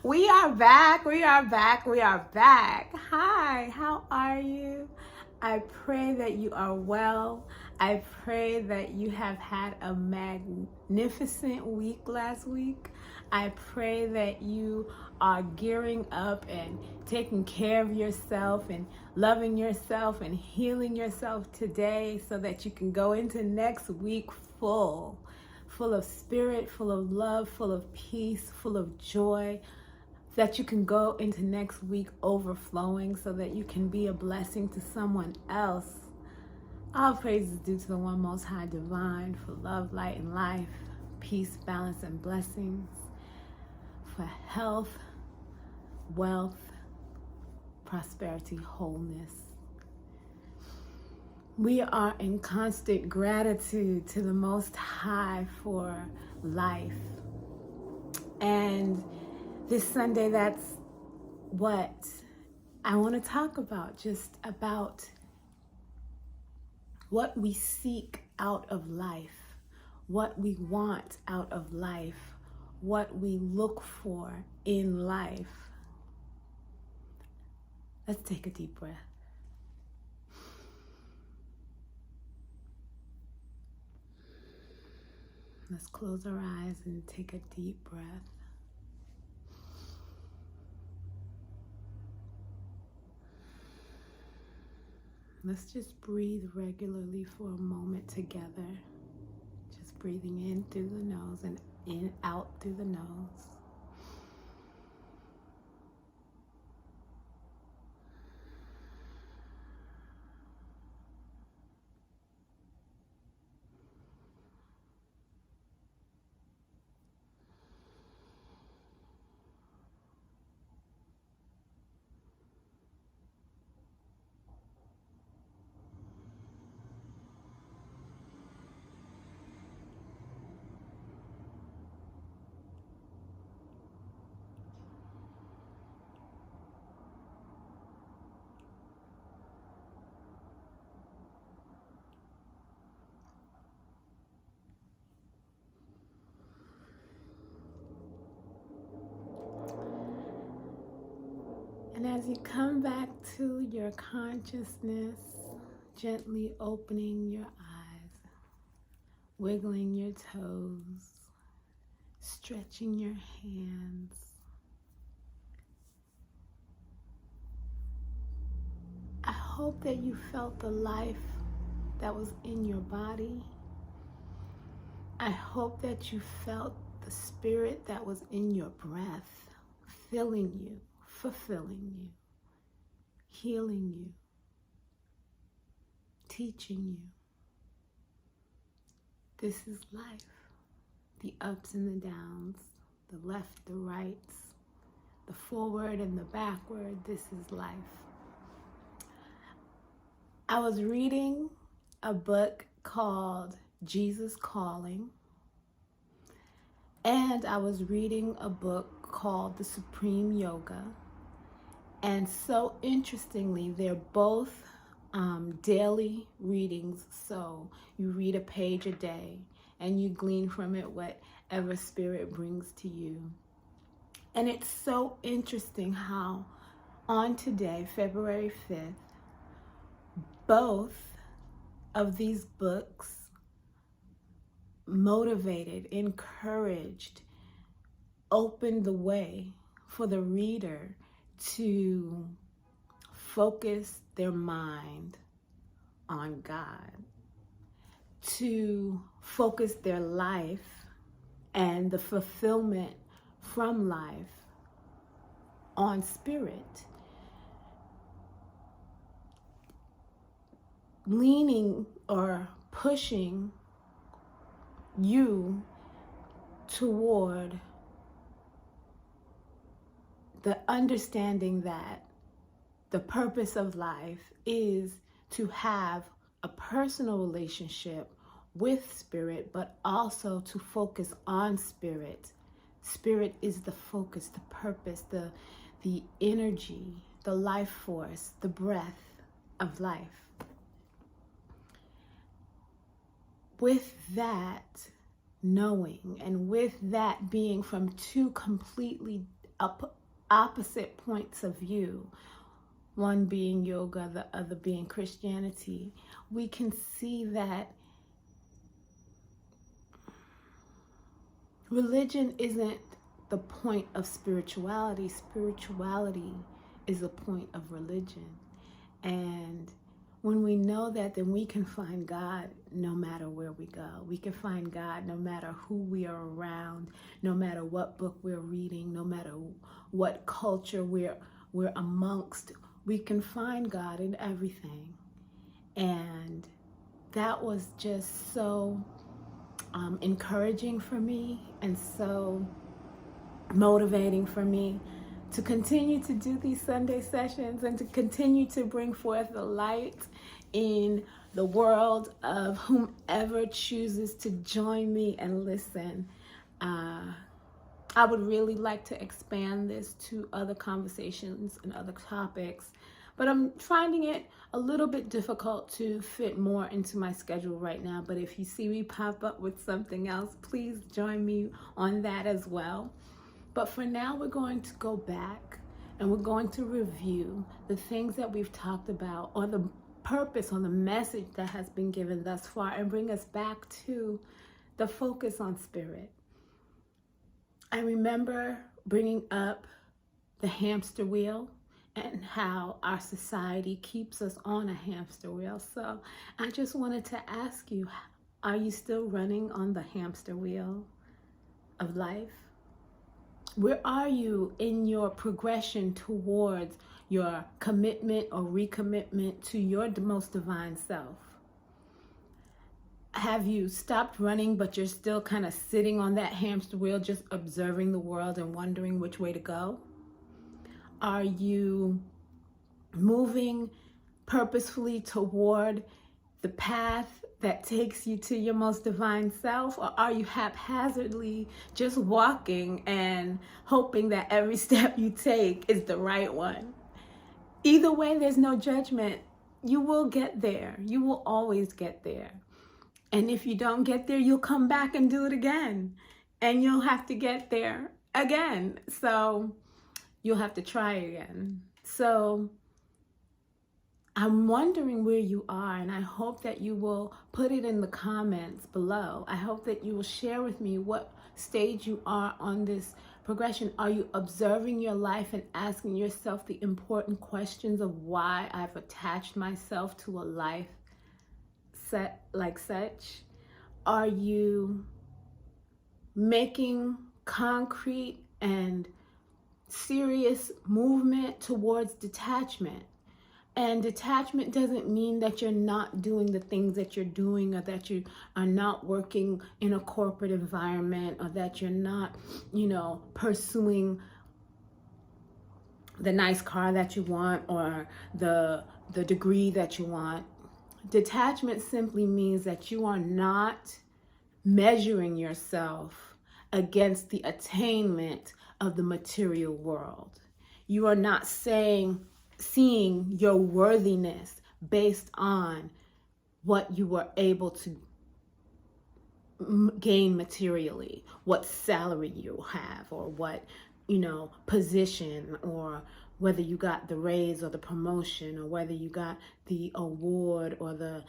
We are back. We are back. We are back. Hi, how are you? I pray that you are well. I pray that you have had a magnificent week last week. I pray that you are gearing up and taking care of yourself and loving yourself and healing yourself today so that you can go into next week full of spirit, full of love, full of peace, full of joy, that you can go into next week overflowing so that you can be a blessing to someone else. All praise is due to the one most high divine for love, light, and life, peace, balance, and blessings, for health, wealth, prosperity, wholeness. We are in constant gratitude to the Most High for life. And this Sunday, that's what I want to talk about, just about what we seek out of life, what we want out of life, what we look for in life. Let's take a deep breath. Let's close our eyes and take a deep breath. Let's just breathe regularly for a moment together. Just breathing in through the nose and in out through the nose. And as you come back to your consciousness, gently opening your eyes, wiggling your toes, stretching your hands. I hope that you felt the life that was in your body. I hope that you felt the spirit that was in your breath, filling you, fulfilling you, healing you, teaching you. This is life. The ups and the downs, the left, the rights, the forward and the backward. This is life. I was reading a book called Jesus Calling, and I was reading a book called The Supreme Yoga. And so interestingly, they're both daily readings. So you read a page a day and you glean from it whatever spirit brings to you. And it's so interesting how on today, February 5th, both of these books motivated, encouraged, opened the way for the reader to focus their mind on God, to focus their life and the fulfillment from life on spirit, leaning or pushing you toward the understanding that the purpose of life is to have a personal relationship with spirit, but also to focus on spirit. Spirit is the focus, the purpose, the energy, the life force, the breath of life. With that, knowing, and with that being from two completely opposite points of view, one being yoga, the other being Christianity, we can see that religion isn't the point of spirituality. Spirituality is the point of religion. And when we know that, then we can find God no matter where we go. We can find God no matter who we are around, no matter what book we're reading, no matter what culture we're amongst. We can find God in everything. And that was just so encouraging for me and so motivating for me to continue to do these Sunday sessions and to continue to bring forth the light in the world of whomever chooses to join me and listen. I would really like to expand this to other conversations and other topics, but I'm finding it a little bit difficult to fit more into my schedule right now. But if you see me pop up with something else, please join me on that as well. But for now, we're going to go back and we're going to review the things that we've talked about, or the purpose, or the message that has been given thus far, and bring us back to the focus on spirit. I remember bringing up the hamster wheel and how our society keeps us on a hamster wheel. So I just wanted to ask you, are you still running on the hamster wheel of life? Where are you in your progression towards your commitment or recommitment to your most divine self? Have you stopped running, but you're still kind of sitting on that hamster wheel, just observing the world and wondering which way to go? Are you moving purposefully toward the path that takes you to your most divine self? Or are you haphazardly just walking and hoping that every step you take is the right one? Either way, there's no judgment. You will get there. You will always get there. And if you don't get there, you'll come back and do it again. And you'll have to get there again. So you'll have to try again. So I'm wondering where you are, and I hope that you will put it in the comments below. I hope that you will share with me what stage you are on this progression. Are you observing your life and asking yourself the important questions of why I've attached myself to a life set like such? Are you making concrete and serious movement towards detachment? And detachment doesn't mean that you're not doing the things that you're doing, or that you are not working in a corporate environment, or that you're not, pursuing the nice car that you want, or the degree that you want. Detachment simply means that you are not measuring yourself against the attainment of the material world. You are not seeing your worthiness based on what you were able to gain materially, what salary you have, or what, position, or whether you got the raise or the promotion, or whether you got the award or the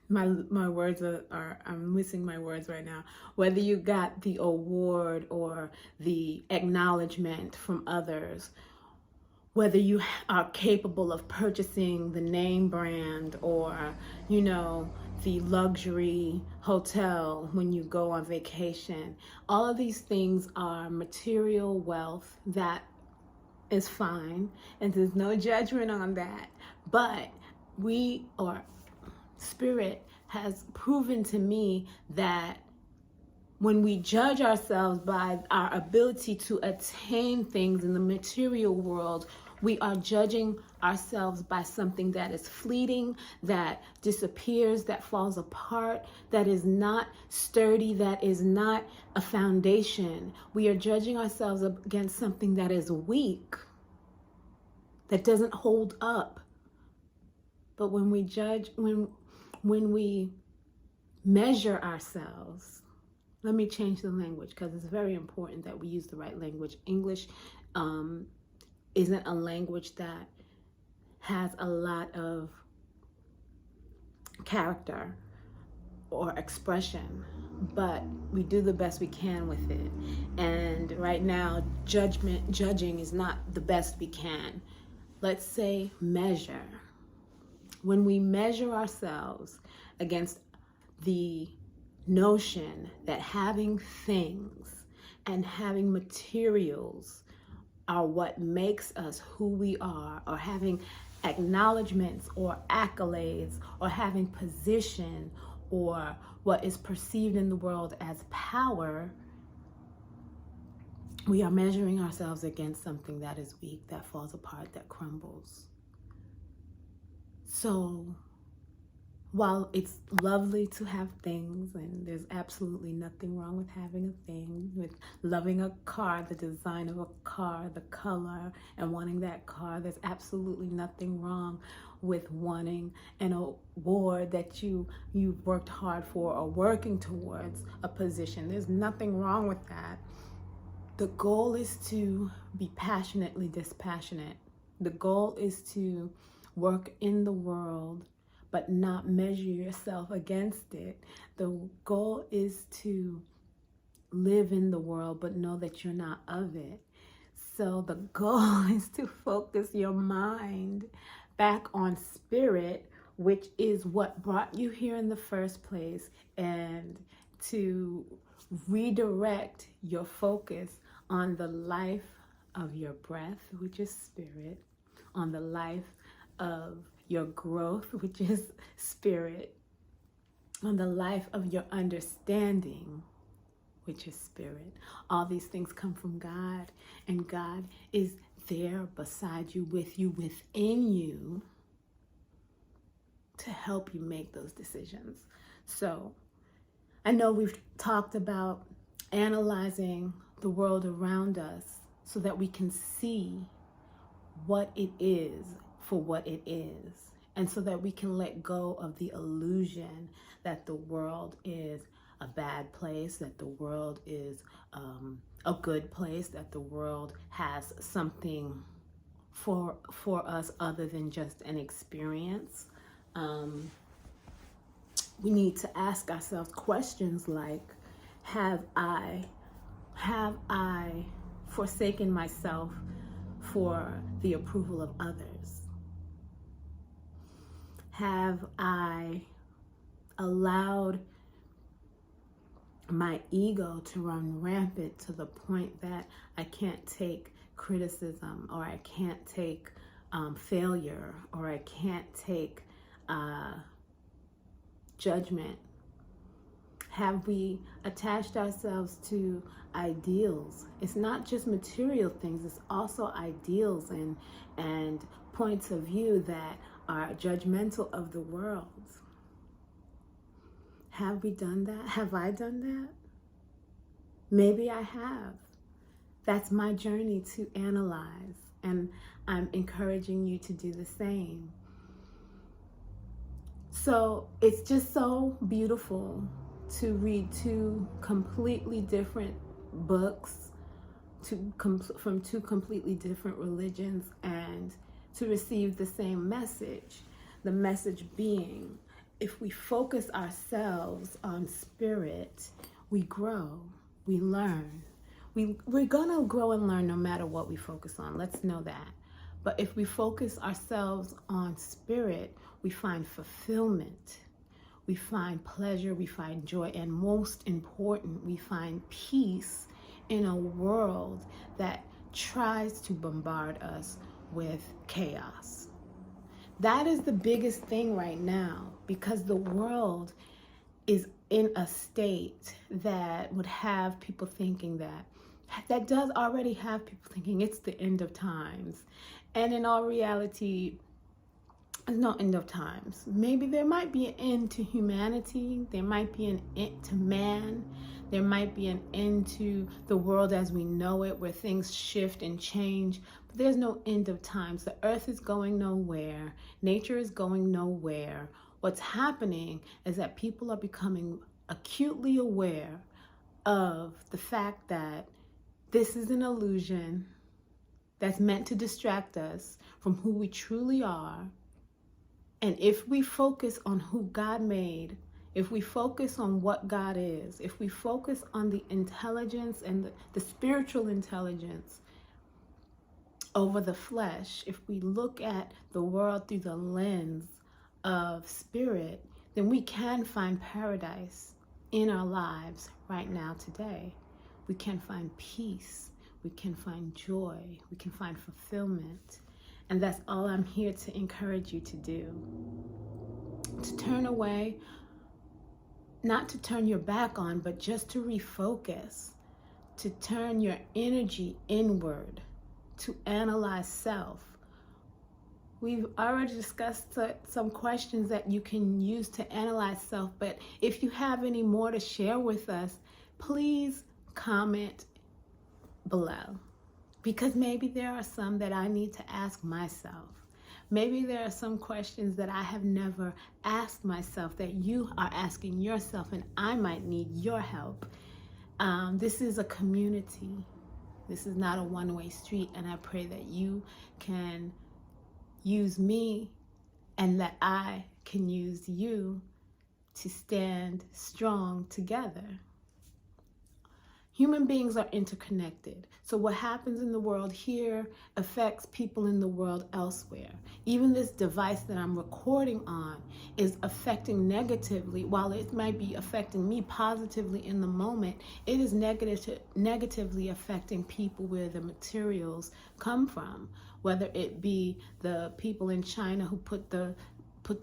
my words are I'm missing my words right now. Whether you got the award or the acknowledgement from others, whether you are capable of purchasing the name brand, or the luxury hotel when you go on vacation. All of these things are material wealth. That is fine, and there's no judgment on that. But Spirit has proven to me that when we judge ourselves by our ability to attain things in the material world, we are judging ourselves by something that is fleeting, that disappears, that falls apart, that is not sturdy, that is not a foundation. We are judging ourselves against something that is weak, that doesn't hold up. But when when we measure ourselves, let me change the language because it's very important that we use the right language. English isn't a language that has a lot of character or expression, but we do the best we can with it. And right now, judging is not the best we can. Let's say measure. When we measure ourselves against the notion that having things and having materials are what makes us who we are, or having acknowledgments or accolades, or having position, or what is perceived in the world as power, we are measuring ourselves against something that is weak, that falls apart, that crumbles. So while it's lovely to have things, and there's absolutely nothing wrong with having a thing, with loving a car, the design of a car, the color, and wanting that car, there's absolutely nothing wrong with wanting an award that you've worked hard for, or working towards a position. There's nothing wrong with that. The goal is to be passionately dispassionate. The goal is to work in the world, but not measure yourself against it. The goal is to live in the world, but know that you're not of it. So the goal is to focus your mind back on spirit, which is what brought you here in the first place, and to redirect your focus on the life of your breath, which is spirit, on the life of your growth, which is spirit, on the life of your understanding, which is spirit. All these things come from God, and God is there beside you, with you, within you, to help you make those decisions. So I know we've talked about analyzing the world around us so that we can see what it is for what it is, and so that we can let go of the illusion that the world is a bad place, that the world is a good place, that the world has something for us other than just an experience. We need to ask ourselves questions like, have I forsaken myself for the approval of others? Have I allowed my ego to run rampant to the point that I can't take criticism, or I can't take failure, or I can't take judgment? Have we attached ourselves to ideals? It's not just material things, it's also ideals and points of view that are judgmental of the world. Have we done that? Have I done that? Maybe I have. That's my journey to analyze, and I'm encouraging you to do the same. So it's just so beautiful to read two completely different books from two completely different religions, and to receive the same message. The message being, if we focus ourselves on spirit, we grow, we learn. We're gonna grow and learn no matter what we focus on, let's know that. But if we focus ourselves on spirit, we find fulfillment, we find pleasure, we find joy, and most important, we find peace in a world that tries to bombard us with chaos. That is the biggest thing right now, because the world is in a state that would have people thinking that does already have people thinking it's the end of times. And in all reality, there's no end of times. Maybe there might be an end to humanity. There might be an end to man. There might be an end to the world as we know it, where things shift and change. But there's no end of times. The earth is going nowhere. Nature is going nowhere. what's happening is that people are becoming acutely aware of the fact that this is an illusion that's meant to distract us from who we truly are. And if we focus on who God made, if we focus on what God is, if we focus on the intelligence and the spiritual intelligence over the flesh, if we look at the world through the lens of spirit, then we can find paradise in our lives right now today. We can find peace. We can find joy. We can find fulfillment. And that's all I'm here to encourage you to do. To turn away, not to turn your back on, but just to refocus, to turn your energy inward, to analyze self. We've already discussed some questions that you can use to analyze self, but if you have any more to share with us, please comment below, because maybe there are some that I need to ask myself. Maybe there are some questions that I have never asked myself that you are asking yourself, and I might need your help. This is a community. This is not a one-way street, and I pray that you can use me and that I can use you to stand strong together. Human beings are interconnected. So what happens in the world here affects people in the world elsewhere. Even this device that I'm recording on is affecting negatively. While it might be affecting me positively in the moment, it is negatively affecting people where the materials come from. Whether it be the people in China who put the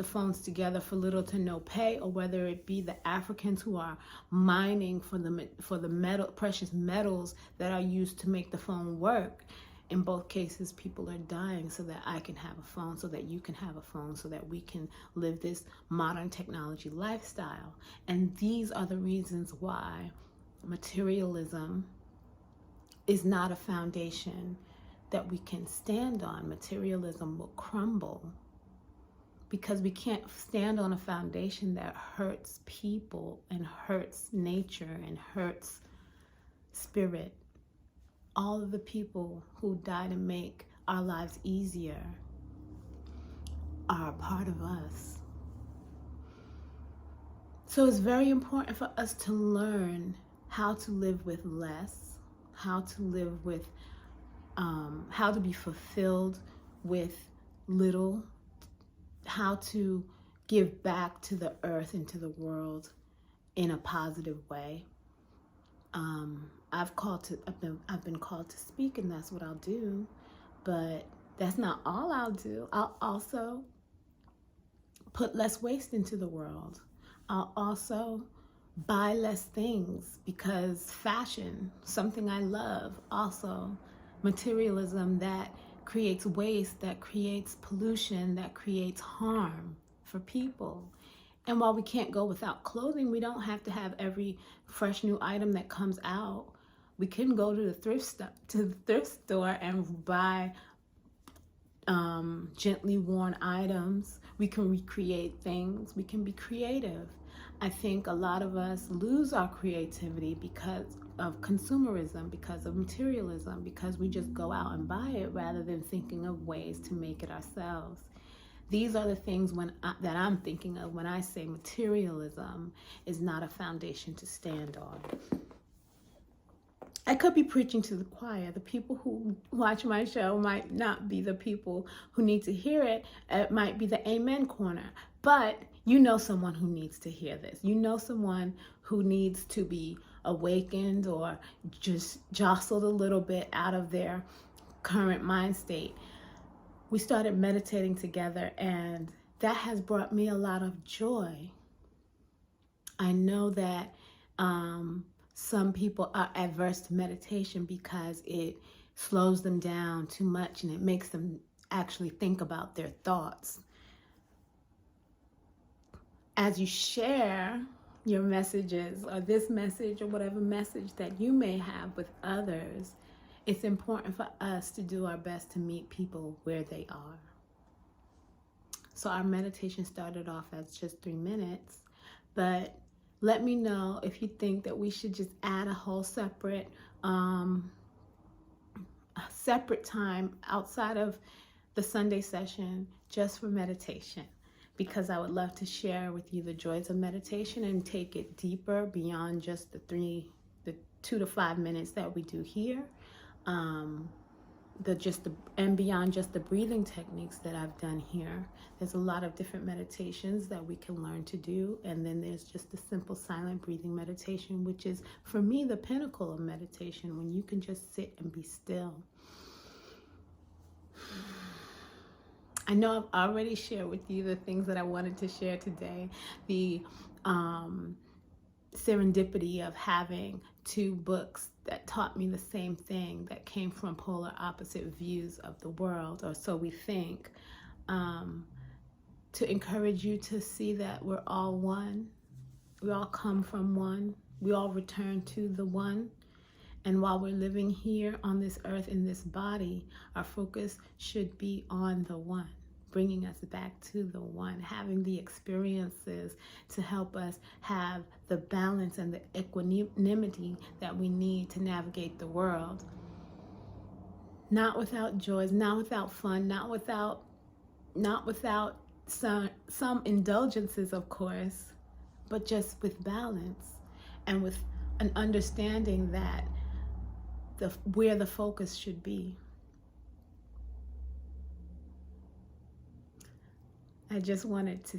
phones together for little to no pay, or whether it be the Africans who are mining for the precious metals that are used to make the phone work. In both cases, people are dying so that I can have a phone, so that you can have a phone, so that we can live this modern technology lifestyle. And these are the reasons why materialism is not a foundation that we can stand on. Materialism will crumble, because we can't stand on a foundation that hurts people and hurts nature and hurts spirit. All of the people who die to make our lives easier are a part of us. So it's very important for us to learn how to live with less, how to live with, how to be fulfilled with little, how to give back to the earth and to the world in a positive way. I've been called to speak, and that's what I'll do. But that's not all I'll do. I'll also put less waste into the world. I'll also buy less things, because fashion, something I love, also materialism that creates waste, that creates pollution, that creates harm for people. And while we can't go without clothing, we don't have to have every fresh new item that comes out. We can go to the thrift store and buy gently worn items. We can recreate things. We can be creative. I think a lot of us lose our creativity because of consumerism, because of materialism, because we just go out and buy it rather than thinking of ways to make it ourselves. These are the things that I'm thinking of when I say materialism is not a foundation to stand on. I could be preaching to the choir. The people who watch my show might not be the people who need to hear it. It might be the amen corner. But you know someone who needs to hear this. You know someone who needs to be awakened or just jostled a little bit out of their current mind state. We started meditating together, and that has brought me a lot of joy. I know that some people are adverse to meditation because it slows them down too much and it makes them actually think about their thoughts. As you share your messages, or this message, or whatever message that you may have with others, it's important for us to do our best to meet people where they are. So our meditation started off as just 3 minutes, but let me know if you think that we should just add a whole separate time outside of the Sunday session just for meditation, because I would love to share with you the joys of meditation and take it deeper beyond just the 2 to 5 minutes that we do here. And beyond just the breathing techniques that I've done here. There's a lot of different meditations that we can learn to do, and then there's just the simple silent breathing meditation, which is for me the pinnacle of meditation, when you can just sit and be still. I know I've already shared with you the things that I wanted to share today, the serendipity of having 2 books that taught me the same thing, that came from polar opposite views of the world, or so we think, to encourage you to see that we're all one. We all come from one. We all return to the one. And while we're living here on this earth in this body, our focus should be on the one, bringing us back to the one, having the experiences to help us have the balance and the equanimity that we need to navigate the world. Not without joys, not without fun, not without some indulgences, of course, but just with balance and with an understanding that where the focus should be. I just wanted to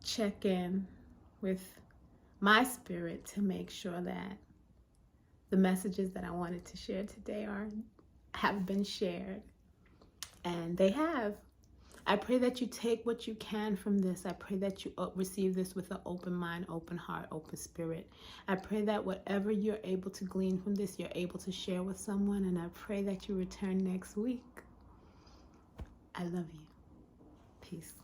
check in with my spirit to make sure that the messages that I wanted to share today have been shared, and they have. I pray that you take what you can from this. I pray that you receive this with an open mind, open heart, open spirit. I pray that whatever you're able to glean from this, you're able to share with someone, and I pray that you return next week. I love you. Peace.